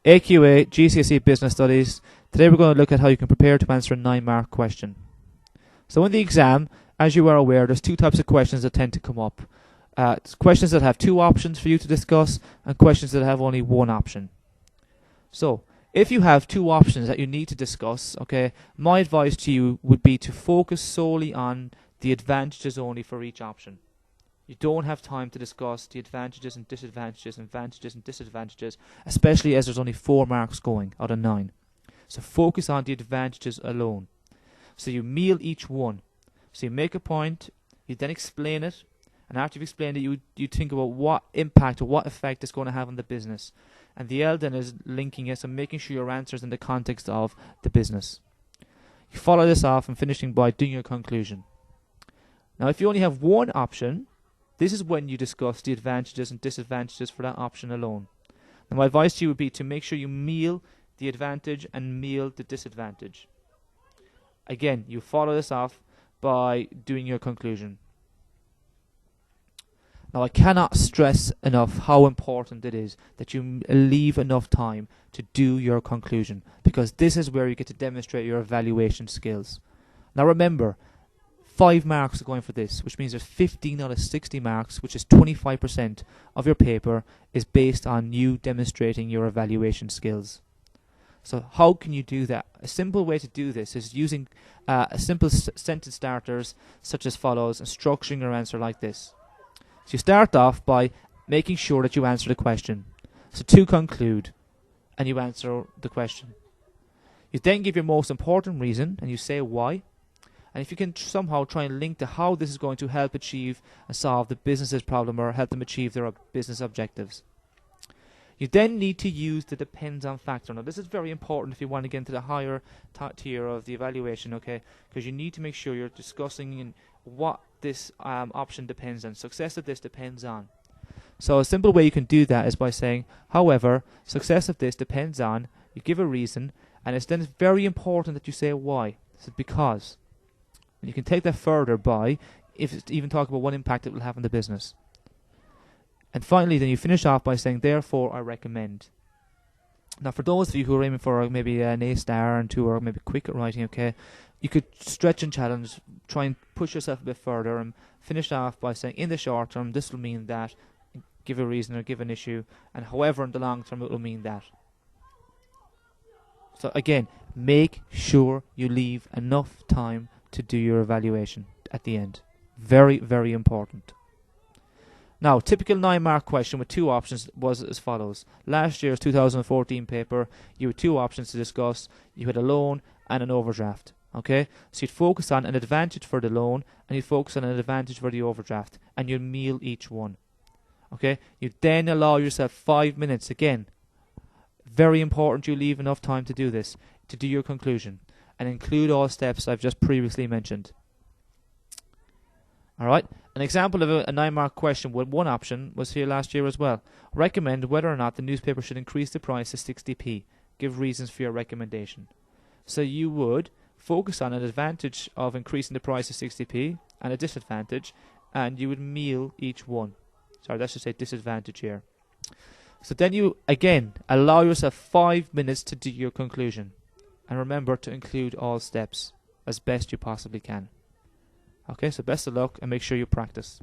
AQA GCSE Business Studies. Today we're going to look at how you can prepare to answer a 9-mark question. So in the exam, as you are aware, there's two types of questions that tend to come up. Questions that have two options for you to discuss and questions that have only one option. So if you have two options that you need to discuss, okay, my advice to you would be to focus solely on the advantages only for each option. You don't have time to discuss the advantages and disadvantages, especially as there's only 4 marks going out of 9. So focus on the advantages alone. So you meal each one. So you make a point, you then explain it, and after you've explained it, you think about what impact or what effect it's going to have on the business. And the L then is linking it, so making sure your answer is in the context of the business. You follow this off and finishing by doing your conclusion. Now if you only have one option, this is when you discuss the advantages and disadvantages for that option alone. Now my advice to you would be to make sure you meal the advantage and meal the disadvantage. Again, you follow this off by doing your conclusion. Now I cannot stress enough how important it is that you leave enough time to do your conclusion, because this is where you get to demonstrate your evaluation skills. Now remember, 5 marks are going for this, which means there's 15 out of 60 marks, which is 25% of your paper is based on you demonstrating your evaluation skills. So how can you do that? A simple way to do this is using simple sentence starters such as follows and structuring your answer like this. So you start off by making sure that you answer the question. So to conclude, and you answer the question. You then give your most important reason and you say why. And if you can somehow try and link to how this is going to help achieve and solve the business's problem or help them achieve their business objectives. You then need to use the depends on factor. Now this is very important if you want to get into the higher tier of the evaluation, okay? Because you need to make sure you're discussing what this option depends on. Success of this depends on. So a simple way you can do that is by saying, however, success of this depends on, you give a reason, and it's very important that you say why. So because. And you can take that further by even talk about what impact it will have on the business. And finally, then you finish off by saying, therefore, I recommend. Now, for those of you who are aiming for maybe an A star and 2 or maybe quick at writing, okay, you could stretch and challenge, try and push yourself a bit further and finish off by saying, in the short term, this will mean that, give a reason or give an issue, and however, in the long term, it will mean that. So again, make sure you leave enough time to do your evaluation at the end. Very, very important. Now, typical 9-mark question with 2 options was as follows. Last year's 2014 paper, you had 2 options to discuss. You had a loan and an overdraft. Okay, so you'd focus on an advantage for the loan and you'd focus on an advantage for the overdraft, and you'd meal each one. Okay, you then allow yourself 5 minutes. Again, very important you leave enough time to do this, to do your conclusion, and include all steps I've just previously mentioned. Alright, an example of a 9-mark question with 1 option was here last year as well. Recommend whether or not the newspaper should increase the price to 60p. Give reasons for your recommendation. So you would focus on an advantage of increasing the price to 60p and a disadvantage, and you would meal each one. Sorry, let's just say disadvantage here. So then you, again, allow yourself 5 minutes to do your conclusion. And remember to include all steps as best you possibly can. Okay, so best of luck and make sure you practice.